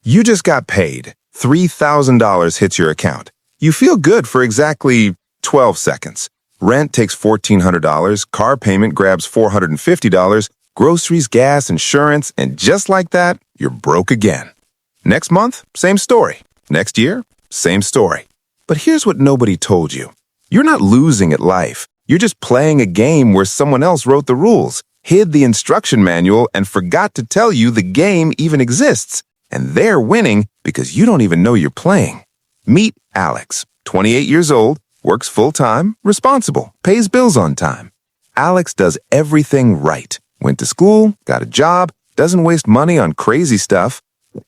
You just got paid. $3,000 hits your account. You feel good for exactly 12 seconds. Rent takes $1,400, car payment grabs $450, groceries, gas, insurance, and just like that, you're broke again. Next month, same story. Next year, same story. But here's what nobody told you. You're not losing at life. You're just playing a game where someone else wrote the rules, hid the instruction manual, and forgot to tell you the game even exists. And they're winning because you don't even know you're playing. Meet Alex, 28 years old, works full-time, responsible, pays bills on time. Alex does everything right. Went to school, got a job, doesn't waste money on crazy stuff.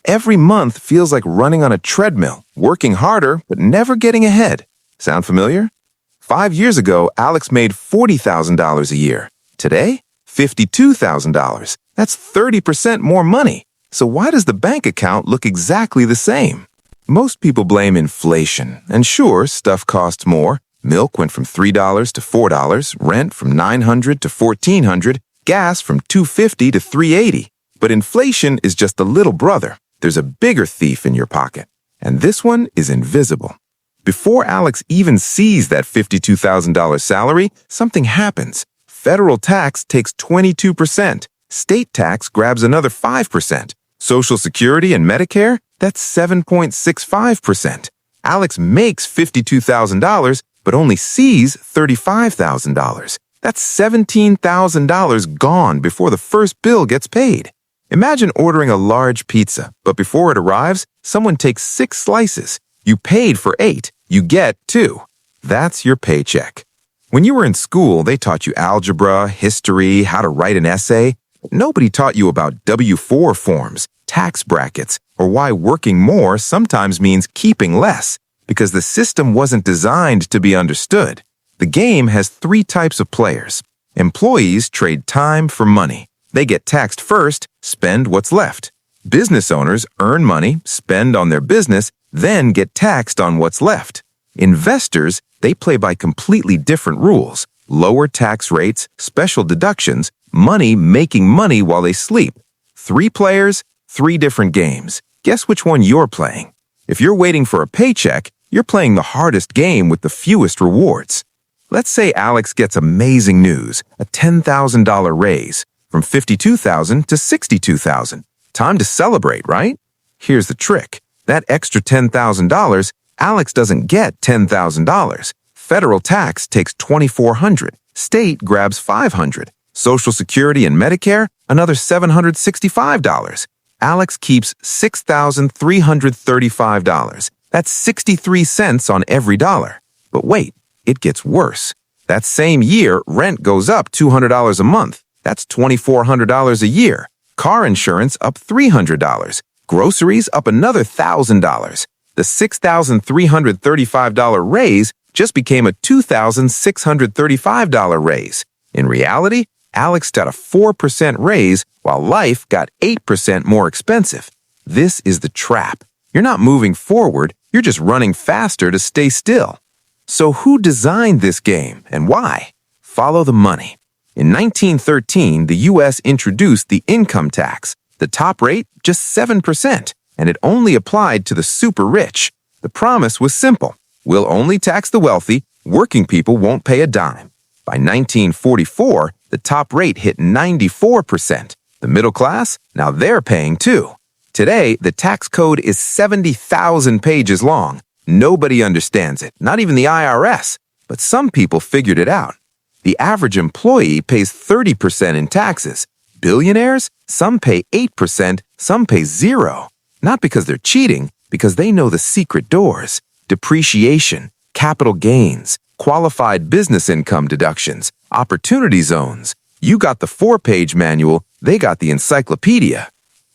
Every month feels like running on a treadmill, working harder, but never getting ahead. Sound familiar? 5 years ago, Alex made $40,000 a year. Today, $52,000. That's 30% more money. So why does the bank account look exactly the same? Most people blame inflation, and sure, stuff costs more. Milk went from $3 to $4, rent from $900 to $1,400, gas from $250 to $380. But inflation is just the little brother. There's a bigger thief in your pocket, and this one is invisible. Before Alex even sees that $52,000 salary, something happens. Federal tax takes 22%. State tax grabs another 5%. Social Security and Medicare, that's 7.65%. Alex makes $52,000, but only sees $35,000. That's $17,000 gone before the first bill gets paid. Imagine ordering a large pizza, but before it arrives, someone takes 6 slices. You paid for 8, you get 2. That's your paycheck. When you were in school, they taught you algebra, history, how to write an essay. Nobody taught you about W-4 forms, tax brackets, or why working more sometimes means keeping less, because the system wasn't designed to be understood. The game has 3 types of players. Employees trade time for money. They get taxed first, spend what's left. Business owners earn money, spend on their business, then get taxed on what's left. Investors, they play by completely different rules. Lower tax rates, special deductions, money making money while they sleep. 3 players, 3 different games. Guess which one you're playing? If you're waiting for a paycheck, you're playing the hardest game with the fewest rewards. Let's say Alex gets amazing news, a $10,000 raise, from $52,000 to $62,000. Time to celebrate, right? Here's the trick. That extra $10,000, Alex doesn't get $10,000. Federal tax takes $2,400. State grabs $500. Social Security and Medicare, another $765. Alex keeps $6,335. That's 63 cents on every dollar. But wait, it gets worse. That same year, rent goes up $200 a month. That's $2,400 a year. Car insurance up $300. Groceries up another $1,000. The $6,335 raise just became a $2,635 raise. In reality, Alex got a 4% raise while life got 8% more expensive. This is the trap. You're not moving forward, you're just running faster to stay still. So who designed this game and why? Follow the money. In 1913, the U.S. introduced the income tax. The top rate, just 7%, and it only applied to the super rich. The promise was simple. We'll only tax the wealthy, working people won't pay a dime. By 1944, the top rate hit 94%. The middle class, now they're paying too. Today, the tax code is 70,000 pages long. Nobody understands it, not even the IRS. But some people figured it out. The average employee pays 30% in taxes. Billionaires, some pay 8%, some pay 0%. Not because they're cheating, because they know the secret doors. Depreciation, capital gains, qualified business income deductions, opportunity zones. You got the 4-page manual, they got the encyclopedia.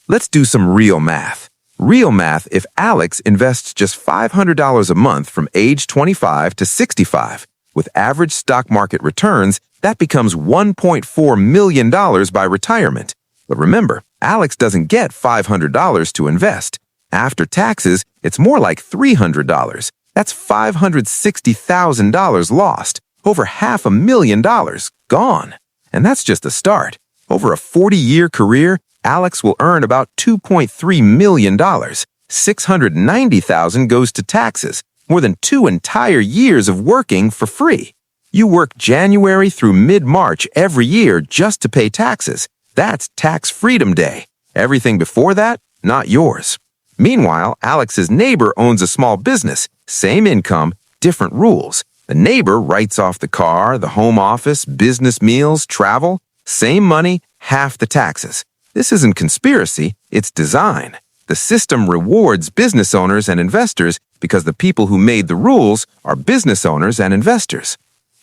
Let's do some real math. Real math if Alex invests just $500 a month from age 25 to 65. With average stock market returns, that becomes $1.4 million by retirement. But remember, Alex doesn't get $500 to invest. After taxes, it's more like $300. That's $560,000 lost. Over $500,000 gone. And that's just the start. Over a 40-year career, Alex will earn about $2.3 million. $690,000 goes to taxes, more than 2 entire years of working for free. You work January through mid-March every year just to pay taxes. That's Tax Freedom Day. Everything before that, not yours. Meanwhile, Alex's neighbor owns a small business. Same income, different rules. The neighbor writes off the car, the home office, business meals, travel. Same money, half the taxes. This isn't conspiracy, it's design. The system rewards business owners and investors because the people who made the rules are business owners and investors.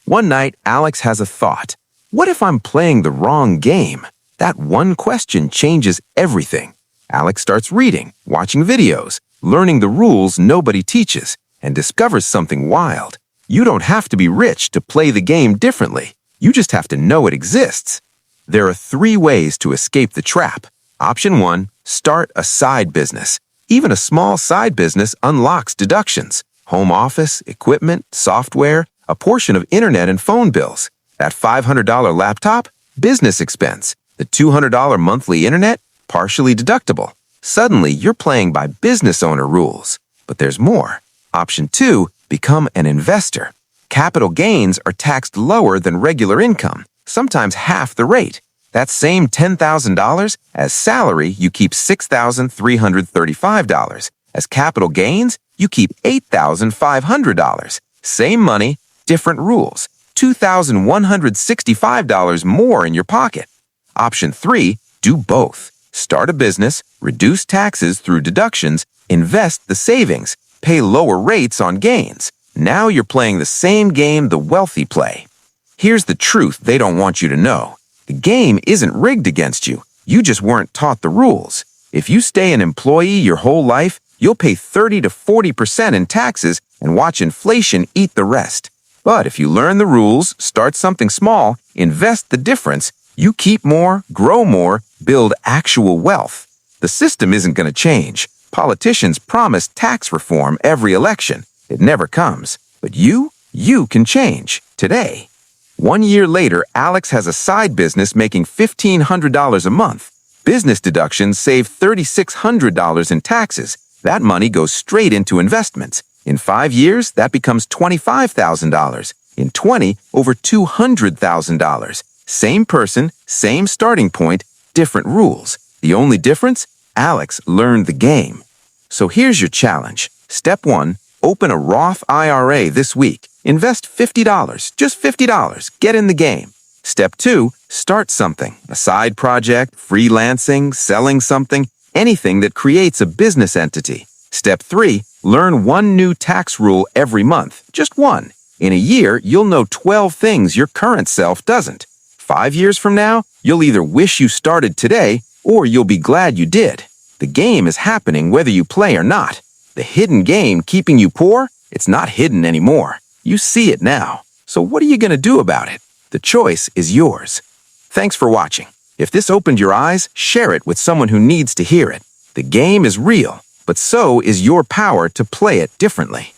One night, Alex has a thought. What if I'm playing the wrong game? That one question changes everything. Alex starts reading, watching videos, learning the rules nobody teaches, and discovers something wild. You don't have to be rich to play the game differently. You just have to know it exists. There are 3 ways to escape the trap. Option 1, start a side business. Even a small side business unlocks deductions. Home office, equipment, software, a portion of internet and phone bills. That $500 laptop, business expense. The $200 monthly internet, partially deductible. Suddenly, you're playing by business owner rules. But there's more. Option 2, become an investor. Capital gains are taxed lower than regular income, sometimes half the rate. That same $10,000, as salary, you keep $6,335. As capital gains, you keep $8,500. Same money, different rules. $2,165 more in your pocket. Option 3, do both. Start a business, reduce taxes through deductions, invest the savings, pay lower rates on gains. Now you're playing the same game the wealthy play. Here's the truth they don't want you to know. The game isn't rigged against you. You just weren't taught the rules. If you stay an employee your whole life, you'll pay 30 to 40% in taxes and watch inflation eat the rest. But if you learn the rules, start something small, invest the difference, you keep more, grow more, build actual wealth. The system isn't going to change. Politicians promise tax reform every election. It never comes. But you can change today. 1 year later, Alex has a side business making $1,500 a month. Business deductions save $3,600 in taxes. That money goes straight into investments. In 5 years, that becomes $25,000. In 20, over $200,000. Same person, same starting point, different rules. The only difference? Alex learned the game. So here's your challenge. Step 1, open a Roth IRA this week. Invest $50, just $50. Get in the game. Step 2, start something. A side project, freelancing, selling something, anything that creates a business entity. Step 3, learn one new tax rule every month, just one. In a year, you'll know 12 things your current self doesn't. 5 years from now, you'll either wish you started today or you'll be glad you did. The game is happening whether you play or not. The hidden game keeping you poor, it's not hidden anymore. You see it now. So what are you going to do about it? The choice is yours. Thanks for watching. If this opened your eyes, share it with someone who needs to hear it. The game is real, but so is your power to play it differently.